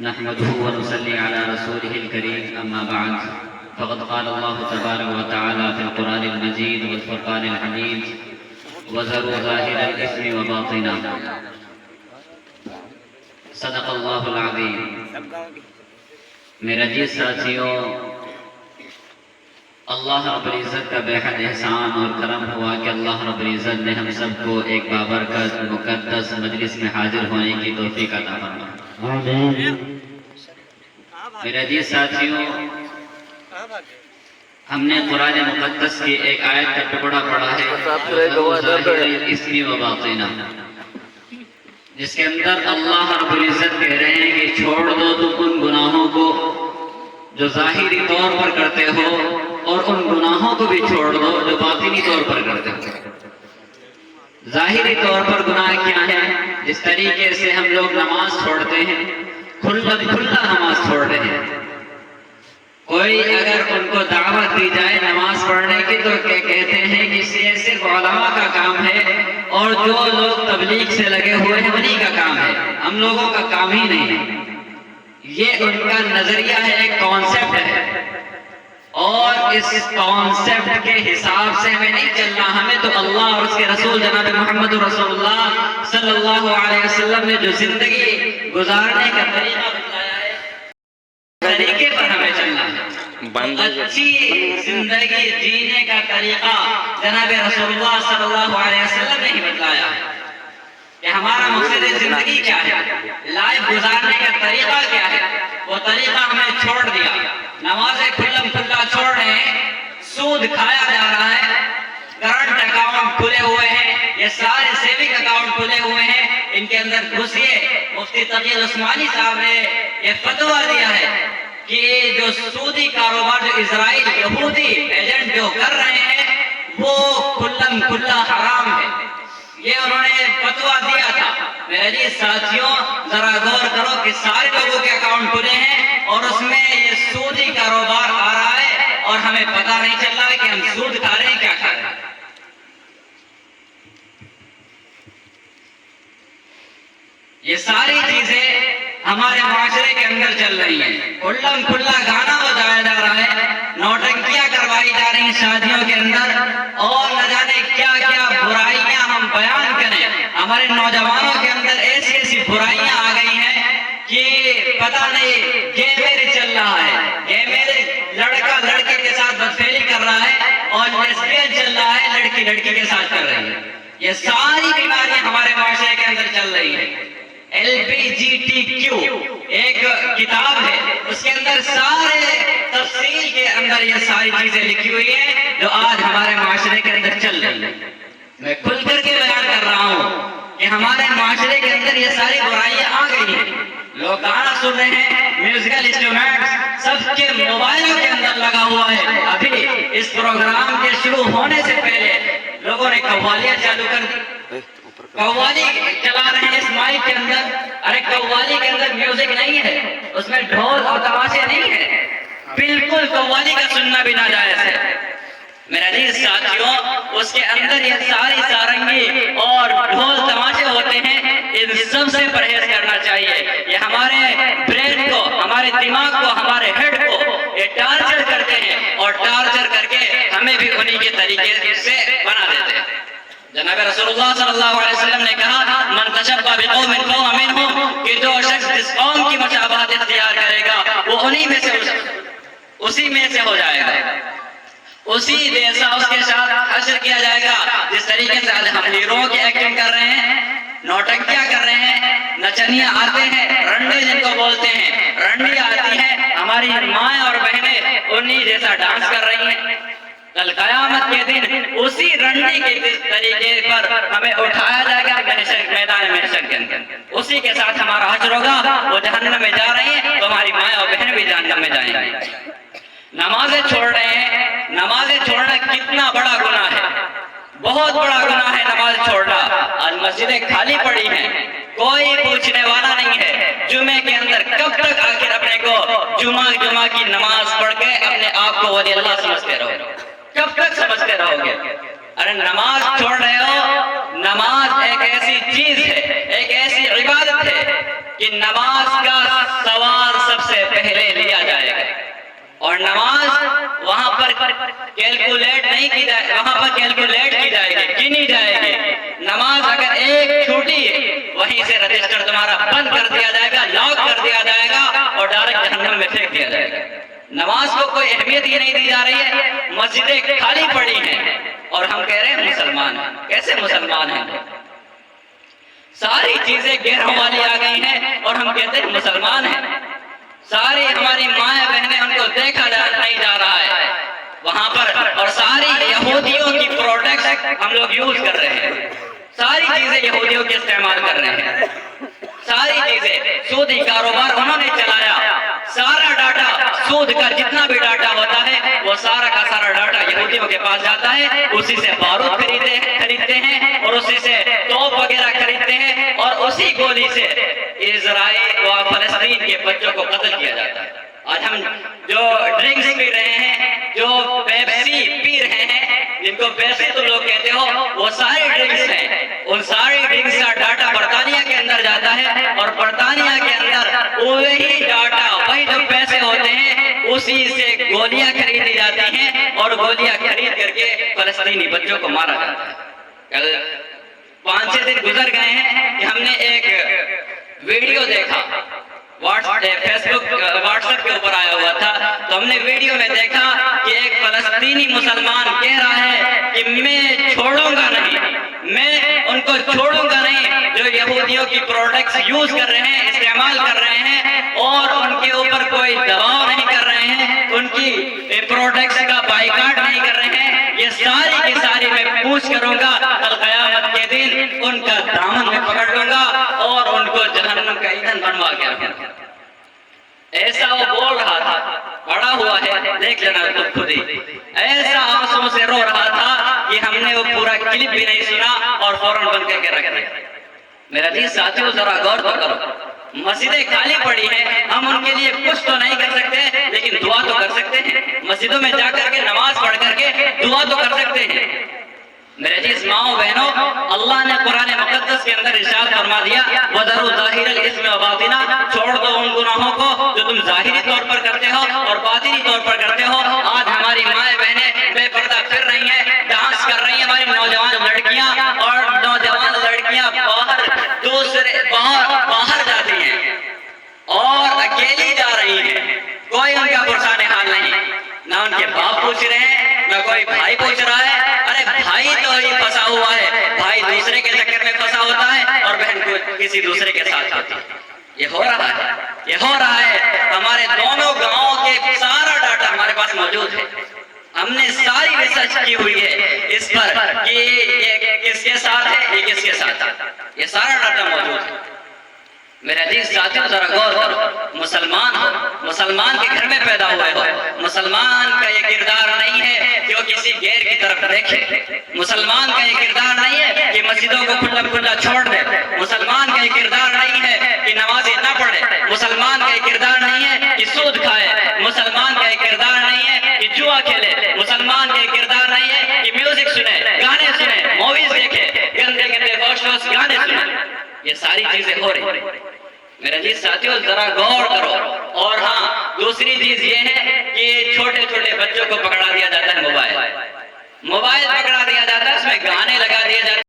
نحمده ونصلي على رسوله الكريم أما بعد فقد قال الله تبارك وتعالى في القرآن المجيد والفرقان الحميد وذروا ظاهر الإثم وباطنه صدق اللہ العظیم۔ میرے عزیز ساتھیوں، اللہ رب العزت کا بے حد احسان اور کرم ہوا کہ اللہ رب العزت نے ہم سب کو ایک بابرکت مقدس مجلس میں حاضر ہونے کی توفیق عطا فرمائی۔ میرے عزیز ساتھیوں، ہم نے قرآن مقدس کی ایک آیت کا ٹکڑا پڑھا ہے ظاہر الاسم و باطنہ، جس کے اندر اللہ رب العزت کہہ رہے ہیں کہ چھوڑ دو تم ان گناہوں کو جو ظاہری طور پر کرتے ہو، اور ان گناہوں کو بھی چھوڑ دو جو باطنی طور پر کرتے ہو۔ ظاہری طور پر گناہ کیا ہے؟ جس طریقے سے ہم لوگ نماز چھوڑتے ہیں، کھلا نماز چھوڑ رہے ہیں۔ کوئی اگر ان کو دعوت دی جائے نماز پڑھنے کی تو کہتے ہیں کہ یہ صرف علماء کا کام ہے، اور جو لوگ تبلیغ سے لگے ہوئے ہیں انہی کا کام ہے، ہم لوگوں کا کام ہی نہیں ہے۔ یہ ان کا نظریہ ہے، ایک کانسیپٹ ہے، اور اس کانسیپٹ کے حساب سے ہمیں نہیں چلنا۔ ہمیں تو اللہ اور اس کے رسول جناب محمد رسول اللہ صلی اللہ علیہ وسلم نے جو زندگی گزارنے کا طریقہ بتایا ہے، طریقے پر ہمیں چلنا ہے۔ اچھی زندگی جینے کا طریقہ جناب رسول اللہ صلی اللہ علیہ وسلم نے ہی بتلایا ہے کہ ہمارا مقصد زندگی کیا ہے، لائف گزارنے کا طریقہ کیا ہے، وہ طریقہ ہمیں چھوڑ دیا۔ نمازیں کھلا چھوڑ رہے ہیں، سود کھایا جا رہا ہے، کرنٹ اکاؤنٹ کھلے ہوئے ہیں، یہ سارے سیونگ اکاؤنٹ کھلے ہوئے ہیں، ان کے اندر گھسیے۔ مفتی تقی العثمانی صاحب نے یہ فتویٰ دیا ہے کہ جو سودی کاروبار جو اسرائیل یہودی ایجنٹ جو کر رہے ہیں وہ کھلا حرام ہے۔ یہ انہوں نے فتویٰ دیا تھا۔ میرے عزیز ساتھیوں، ذرا غور کرو کہ سارے لوگوں کے اکاؤنٹ کھلے ہیں اور اس میں یہ سودی کاروبار آ رہا ہے، اور ہمیں پتہ نہیں چل رہا ہے کہ ہم سود کھا رہے ہیں کیا کھا رہے ہیں۔ یہ ساری چیزیں ہمارے معاشرے کے اندر چل رہی ہیں۔ کھلا گانا بجایا جا رہا ہے، نوٹنکیاں کروائی جا رہی ہیں شادیوں کے اندر، اور نہ جانے کیا کیا برائیاں ہم بیان کریں۔ ہمارے نوجوانوں کے اندر ایسی ایسی برائیاں آ گئی ہیں کہ پتہ نہیں، گے میرج چل رہا ہے، گے میرج لڑکا لڑکے کے ساتھ بدفعلی کر رہا ہے، اور لیسبین چل رہا ہے، لڑکی لڑکی کے ساتھ کر رہی ہے۔ یہ ساری بیماریاں ہمارے معاشرے کے اندر چل رہی ہیں۔ LGBTQ ایک کتاب ہے، اس کے اندر سارے تفصیل کے اندر یہ ساری چیزیں لکھی ہوئی ہیں جو آج ہمارے معاشرے کے اندر چل رہی ہیں۔ میں کھل کر کے بیان کر رہا ہوں کہ ہمارے معاشرے کے اندر یہ ساری برائیاں آ گئی ہیں۔ لوگ گانا سن رہے ہیں، میوزیکل انسٹرومنٹس سب کے موبائلوں کے اندر لگا ہوا ہے۔ ابھی اس پروگرام کے شروع ہونے سے پہلے لوگوں نے قوالیاں چالو کر دی، قوالی چلا رہے ہیں اس مائک کے اندر۔ ارے قوالی کے اندر میوزک نہیں ہے، اس میں ڈھول اور تماشے نہیں ہے، بالکل قوالی کا سننا بھی ناجائز ہے۔ میرے عزیز ساتھیوں، اس کے اندر یہ ساری سارنگی اور ڈھول تماشے ہوتے ہیں، ان سب سے پرہیز کرنا چاہیے۔ یہ ہمارے برین کو، ہمارے دماغ کو، ہمارے ہیڈ کو یہ ٹارچر کرتے ہیں، اور ٹارچر کر کے ہمیں بھی انہی کے طریقے سے بنا دیتے ہیں۔ جناب رسول اللہ صلی اللہ علیہ وسلم نے کہا، من تشبہ بقوم فہو منہم، کہ جو شخص جس قوم کی مشابہت اختیار کرے گا وہ اسی میں سے ہو جائے گا، اسی جیسا اس کے ساتھ حشر کیا جائے گا۔ جس طریقے سے آج ہم ہیرو کی ایکٹنگ کر رہے ہیں، نوٹنکیاں کر رہے ہیں، نچنیاں آتے ہیں، رنڈے جن کو بولتے ہیں، رنڈی آتی ہیں، ہماری مائیں اور بہنیں انہی جیسا ڈانس کر رہی ہیں۔ کل قیامت کے دن اسی رنڈی کے طریقے پر ہمیں اٹھایا جائے گا میدان محشر کے اندر، اسی کے ساتھ ہمارا حشر ہوگا۔ وہ جہنم میں جا رہی ہیں تو ہماری مائیں اور بہنیں بھی جہنم میں جائیں گی۔ نمازیں چھوڑ رہے ہیں، نمازیں چھوڑنا کتنا بڑا گناہ ہے، بہت بڑا گناہ ہے نماز چھوڑنا۔ آج مسجدیں خالی پڑی ہیں، کوئی پوچھنے والا نہیں ہے۔ جمعے کے اندر کب تک آخر اپنے کو جمعہ کی نماز پڑھ کے اپنے آپ کو ولی اللہ سمجھتے رہو گے؟ کب تک سمجھتے رہو گے؟ ارے نماز چھوڑ رہے ہو، نماز ایک ایسی چیز ہے، ایک ایسی عبادت ہے کہ نماز کا سوال سب سے پہلے لیا جائے گا، اور نماز وہاں پر کیلکولیٹ نہیں کی جائے، وہاں پر کیلکولیٹ کی جائے گی، گنی جائے گی۔ نماز اگر ایک چھوٹی وہیں سے رجسٹر تمہارا بند کر دیا جائے گا، لاک کر دیا جائے گا اور ڈائریکٹ جہنم میں پھینک دیا جائے گا۔ نماز کو کوئی اہمیت ہی نہیں دی جا رہی ہے، مسجدیں خالی پڑی ہیں اور ہم کہہ رہے ہیں مسلمان ہیں۔ کیسے مسلمان ہیں؟ ساری چیزیں گہروں والی آ گئی ہیں اور ہم کہتے ہیں مسلمان ہیں۔ ساری ہماری مائیں بہنیں، ان کو دیکھا نہیں جا رہا ہے وہاں پر، اور ساری یہودیوں کی پروڈکٹس ہم لوگ یوز کر رہے ہیں، ساری چیزیں یہودیوں کے استعمال کر رہے ہیں، ساری چیزیں سودی کاروبار انہوں نے چلایا، سارا ڈاٹا سود کا جتنا بھی ڈاٹا ہوتا ہے وہ سارا کا سارا ڈاٹا یہودیوں کے پاس جاتا ہے، اسی سے بارود خریدتے ہیں اور اسی سے توپ وغیرہ خریدتے ہیں اور اسی گولی سے اسرائیل و فلسطین کے بچوں کو قتل کیا جاتا ہے۔ آج ہم جو ڈرنکس پی رہے ہیں، جو پیپسی پی رہے ہیں، جن کو پیپسی تم لوگ کہتے ہو، وہ ساری ڈرنکس ہیں، ان ساری ڈرنکس کا ڈاٹا برطانیہ کے اندر جاتا ہے اور برطانیہ کے اندر وہی ڈاٹا، وہی جو پیسے ہوتے ہیں، اسی سے گولیاں خریدی جاتی ہیں اور گولیاں خرید کر کے فلسطینی بچوں کو مارا جاتا ہے۔ کل 5-6 دن گزر گئے ہیں کہ ہم نے ایک ویڈیو دیکھا، فیس بک واٹس ایپ کے اوپر آیا ہوا تھا، تو ہم نے ویڈیو میں دیکھا کہ ایک فلسطینی مسلمان کہہ رہا ہے کہ میں چھوڑوں گا نہیں، میں ان کو چھوڑوں گا نہیں جو یہودیوں کی پروڈکٹس یوز کر رہے ہیں، استعمال کر رہے ہیں اور ان کے اوپر کوئی دباؤ نہیں کر رہے ہیں، ان کی پروڈکٹس کا بائیکاٹ نہیں کر رہے ہیں۔ یہ ساری کی ساری میں پوچھ کروں گا، کل قیامت کے دن ان کا دامن میں پکڑ لوں گا اور ان کو جہنم کا ایندھن بنوا کے رکھوں گا۔ ایسا وہ بول رہا تھا، پڑا ہوا ہے، دیکھ لینا تم خود ہی، ایسا آنسوں سے رو رہا تھا کہ ہم نے وہ پورا کلپ بھی نہیں سنا اور فوراً بند کر کے رکھ دیا۔ میرا عزیز ساتھیوں، ذرا غور تو کرو، مسجدیں خالی پڑی ہیں، ہم ان کے لیے کچھ تو نہیں کر سکتے لیکن دعا تو کر سکتے ہیں، مسجدوں میں جا کر کے نماز پڑھ کر کے دعا تو کر سکتے ہیں۔ میرے عزیز ماؤں بہنوں، اللہ نے قرآن مقدس کے اندر ارشاد فرما دیا، وَذَرُوا ظَاهِرَ الْإِثْمِ وَبَاطِنَهُ، چھوڑ دو ان گناہوں کو جو تم ظاہری طور پر کرتے ہو اور باطنی طور پر کرتے ہو۔ آج ہماری مائیں بہنیں بے پردہ پھر رہی ہیں، ڈانس کر رہی ہیں، ہماری نوجوان لڑکیاں اور نوجوان لڑکیاں باہر جاتی ہیں اور اکیلی جا رہی ہیں، کوئی ان کا پرسان حال نہیں، نہ ان کے باپ پوچھ رہے ہیں، نہ کوئی بھائی پوچھ رہا ہے۔ ارے بھائی تو ہی پھنسا ہوا ہے، بھائی دوسرے کے چکر میں پھنسا ہوتا ہے اور بہن کو کسی دوسرے کے ساتھ ہوتی ہے۔ یہ ہو رہا ہے، یہ ہو رہا ہے، ہمارے دونوں گاؤں کے سارا ڈاٹا ہمارے پاس موجود ہے، ہم نے ساری ریسرچ کی ہوئی ہے اس پر کہ یہ کس کے ساتھ ہے، یہ کس کے ساتھ ہے، یہ سارا ڈاٹا موجود ہے۔ میرے عزیز ساتھیوں، ذرا غور کرو، مسلمان ہو، مسلمان کے گھر میں پیدا ہوئے ہو، مسلمان کا یہ کردار نہیں ہے کہ وہ کسی غیر کی طرف دیکھے، مسلمان کا یہ کردار نہیں ہے کہ مسجدوں کو کھلا چھوڑ دے، مسلمان کا یہ کردار نہیں ہے کہ نمازیں نہ پڑھے، مسلمان کا یہ کردار نہیں ہے کہ سود کھائے، مسلمان کا یہ کردار نہیں ہے کہ جوا کھیلے، مسلمان کا یہ کردار نہیں ہے کہ میوزک سنے، گانے سنے، موویز دیکھے، گندے گندے فوش گانے سنے۔ یہ ساری چیزیں ہو رہی ہیں۔ میرے عزیز ساتھیوں، ذرا غور کرو۔ اور ہاں، دوسری چیز یہ ہے کہ چھوٹے چھوٹے بچوں کو پکڑا دیا جاتا ہے، موبائل پکڑا دیا جاتا ہے، اس میں گانے لگا دیے جاتے ہیں۔